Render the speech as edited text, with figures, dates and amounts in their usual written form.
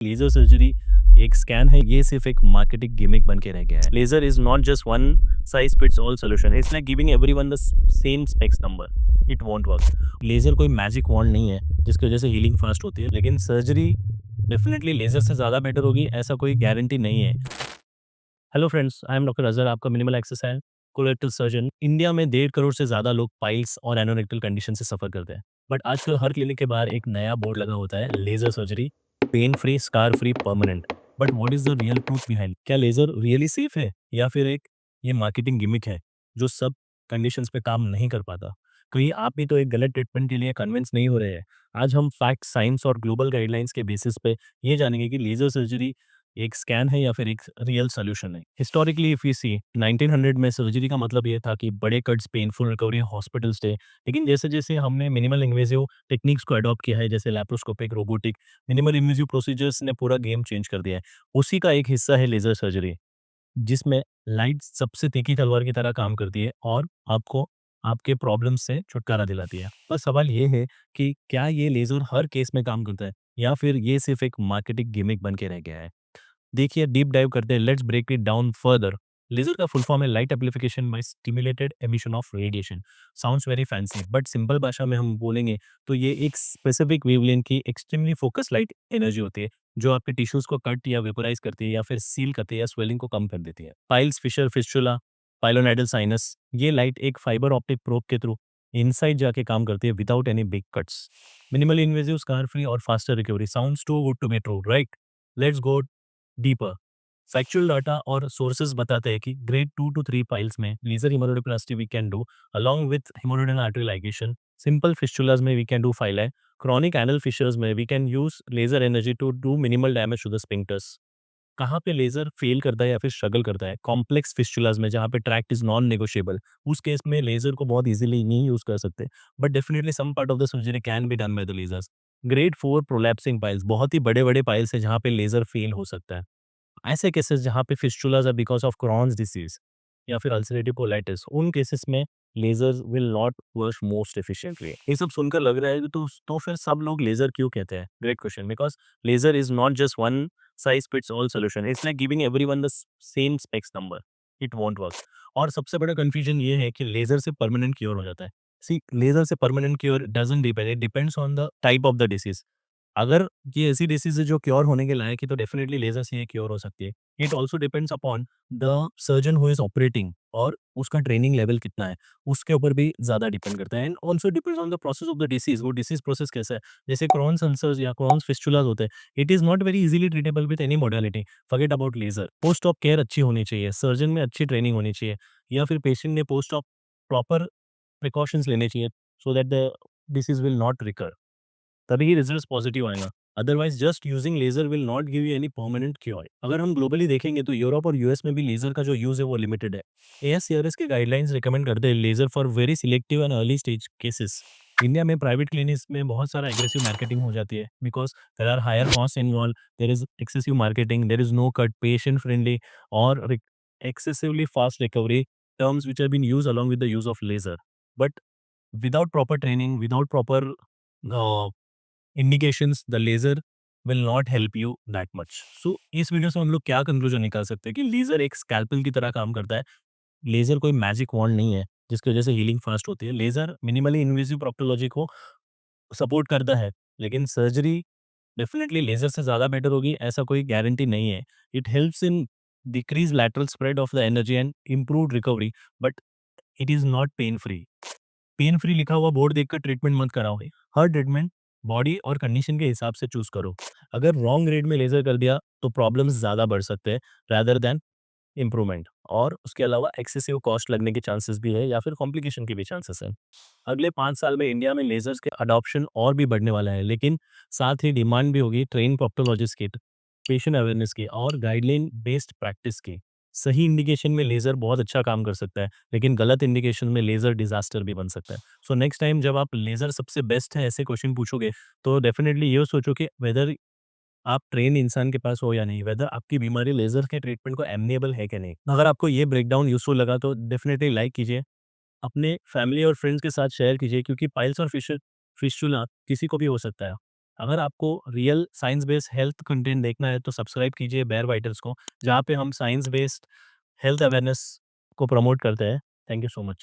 Laser surgery एक scan है, ये सिर्फ एक मार्केटिंग गिमिक बन के रह गया है। Laser is not just one size fits all solution, it's like giving everyone the same specs number, it won't work. Laser कोई मैजिक वॉन्ड नहीं है जिसकी वजह से हीलिंग फास्ट होती है, लेकिन सर्जरी डेफिनेटली लेजर से ज़्यादा बेटर होगी ऐसा कोई गारंटी नहीं है। Hello friends, I am doctor Azhar, आपका मिनिमल एक्सेस है कोलोरेक्टल सर्जन। इंडिया में 1.5 करोड़ से ज़्यादा लोग पाइल्स और एनोरेक्टल कंडीशन से सफ़र करते हैं, बट आजकल हर क्लिनिक के बाहर एक नया बोर्ड लगा होता है, laser surgery, pain free, scar free, permanent. But what is the real truth behind? क्या लेज़र रियली सेफ है या फिर एक ये मार्केटिंग गिमिक है जो सब कंडीशंस पे काम नहीं कर पाता? कहीं आप भी तो एक गलत ट्रीटमेंट के लिए कन्विंस नहीं हो रहे हैं। आज हम फैक्ट, साइंस और ग्लोबल गाइडलाइंस के बेसिस पे ये जानेंगे कि लेज़र सर्जरी एक स्कैन है या फिर एक रियल सॉल्यूशन है। हिस्टोरिकली इफ वी सी 1900 में सर्जरी का मतलब ये था कि बड़े cuts, painful recovery, hospital stay. लेकिन जैसे-जैसे हमने मिनिमल इन्वेसिव टेक्निक्स को अडॉप्ट किया है, जैसे laparoscopic, robotic, minimal invasive procedures ने पूरा गेम चेंज कर दिया है। उसी का एक हिस्सा है लेजर सर्जरी, जिसमें लाइट सबसे तीखी तलवार की तरह काम करती है और आपको आपके प्रॉब्लम से छुटकारा दिलाती है। बस सवाल ये है कि क्या ये लेजर हर केस में काम करता है या फिर ये सिर्फ एक मार्केटिंग गिमिक बन के रह गया है? देखिए, डीप डाइव करते हैं, let's break it down further. Laser का फुल फॉर्म है light amplification by stimulated emission of radiation. Sounds very fancy, but simple भाषा में हम बोलेंगे तो ये एक स्पेसिफिक वेवलेंथ की एक्सट्रीमली फोकस लाइट एनर्जी होती है जो आपके टिश्यूज को कट या वेपोराइज करती है या फिर सील करती है या स्वेलिंग को कम कर देती है। Piles, fissure, fistula, pilonidal sinus, ये लाइट एक फाइबर ऑप्टिक प्रोब के थ्रू इनसाइड जाके काम करती है without any big cuts. Minimal invasive, scar free और faster recovery. Sounds too good to be true, right? Let's go deeper. Factual data और sources बताते हैं कि ग्रेड 2 to 3 पाइल्स में laser haemorrhoidoplasty we can do along with haemorrhoidal artery ligation. Simple fistulas में we can do filac. Chronic anal fissures में we can use laser energy to do minimal damage to the sphincters. कहाँ पे laser fail करता है या फिर struggle करता है? कॉम्प्लेक्स फिस्टुलाज में, जहाँ पे ट्रैक्ट इज नॉन नेगोशिएबल, उस केस में लेजर को बहुत इजीली नहीं यूज कर सकते, but definitely some part of the surgery can be done by the lasers. Grade 4 prolapsing piles, बहुत ही बड़े बड़े पाइल्स है जहाँ पे लेजर फेल हो सकता है। ऐसे केसेस जहाँ पे fistulas are because of Crohn's disease या फिर अल्सरेटिव कोलाइटिस, उन केसेस में lasers will not work most efficiently. ये सब सुनकर लग रहा है तो फिर सब लोग लेजर क्यों कहते हैं? Great question. Because laser is not just one size fits all solution, it's like giving everyone the same specs number, it won't work. और सबसे बड़ा कंफ्यूजन ये है कि लेजर से परमानेंट क्योर हो जाता है। सी, लेजर से permanent cure doesn't depend, it depends on the type of the disease. अगर ये ऐसी डिसीज़ है जो क्योर होने के लायक है तो डेफिनिटली लेज़र से ये क्योर हो सकती है। It also depends upon the surgeon who is operating और उसका ट्रेनिंग लेवल कितना है, उसके ऊपर भी ज़्यादा डिपेंड करता है। And also depends on the process of the disease, वो डिसीज़ प्रोसेस कैसा है। जैसे क्रॉन्स अल्सर्स या क्रॉन्स फिस्टुलास होते हैं, it is not very easily treatable with any modality. Forget about laser. Post op care अच्छी होनी चाहिए, सर्जन में अच्छी ट्रेनिंग होनी चाहिए या फिर पेशेंट ने पोस्ट ऑप प्रॉपर प्रिकॉशंस लेने चाहिए so that the disease will not recur, तभी ही रिजल्ट्स पॉजिटिव आएगा। Otherwise just using laser will not give you any permanent cure. अगर हम ग्लोबली देखेंगे तो यूरोप और यूएस में भी लेजर का जो यूज है वो लिमिटेड है। एएससीआरएस के गाइडलाइंस रिकमेंड करते हैं laser for very selective and early stage cases. India में प्राइवेट क्लिनिक्स में बहुत सारा एग्रेसिव मार्केटिंग हो जाती है because there are higher cost involve, there is excessive marketing, there is no cut, patient friendly और excessively fast recovery, terms which have been used along with the use of laser. But without proper training, without proper uh, indications, the laser will not help you that much. So इस video से हम लोग क्या conclusion निकाल सकते हैं कि laser एक स्कैल्पल की तरह काम करता है। लेजर कोई मैजिक वॉन्ड नहीं है जिसकी वजह से हीलिंग फास्ट होती है। लेजर मिनिमली इन्वेसिव प्रोक्टोलॉजी को सपोर्ट करता है, लेकिन सर्जरी डेफिनेटली लेजर से ज़्यादा बेटर होगी ऐसा कोई गारंटी नहीं है। It helps in decrease lateral spread of the energy and improve recovery, but it is not pain free. Pain free लिखा हुआ बोर्ड देखकर ट्रीटमेंट मत कराओ। हर ट्रीटमेंट बॉडी और कंडीशन के हिसाब से चूज करो। अगर रॉन्ग रेट में लेजर कर दिया तो प्रॉब्लम्स ज़्यादा बढ़ सकते हैं rather देन इम्प्रूवमेंट, और उसके अलावा एक्सेसिव कॉस्ट लगने के चांसेस भी है या फिर कॉम्प्लिकेशन के भी चांसेस हैं। अगले 5 साल में इंडिया में लेजर्स के अडॉप्शन और भी बढ़ने वाला है, लेकिन साथ ही डिमांड भी होगी ट्रेन प्रोक्टोलॉजिस्ट की, पेशेंट अवेयरनेस की और गाइडलाइन बेस्ड प्रैक्टिस की। सही इंडिकेशन में लेजर बहुत अच्छा काम कर सकता है, लेकिन गलत इंडिकेशन में लेजर डिजास्टर भी बन सकता है। सो नेक्स्ट टाइम जब आप लेजर सबसे बेस्ट है ऐसे क्वेश्चन पूछोगे तो डेफिनेटली ये सोचो कि वेदर आप ट्रेन इंसान के पास हो या नहीं, वेदर आपकी बीमारी लेजर के ट्रीटमेंट को एमनेबल है कि नहीं। अगर आपको ये ब्रेकडाउन यूजफुल लगा तो डेफिनेटली लाइक कीजिए, अपने फैमिली और फ्रेंड्स के साथ शेयर कीजिए, क्योंकि पाइल्स और फिशुला किसी को भी हो सकता है। अगर आपको real science based health content देखना है तो सब्सक्राइब कीजिए बेयर वाइटर्स को, जहाँ पे हम साइंस बेस्ड हेल्थ अवेयरनेस को प्रमोट करते हैं। Thank you so much.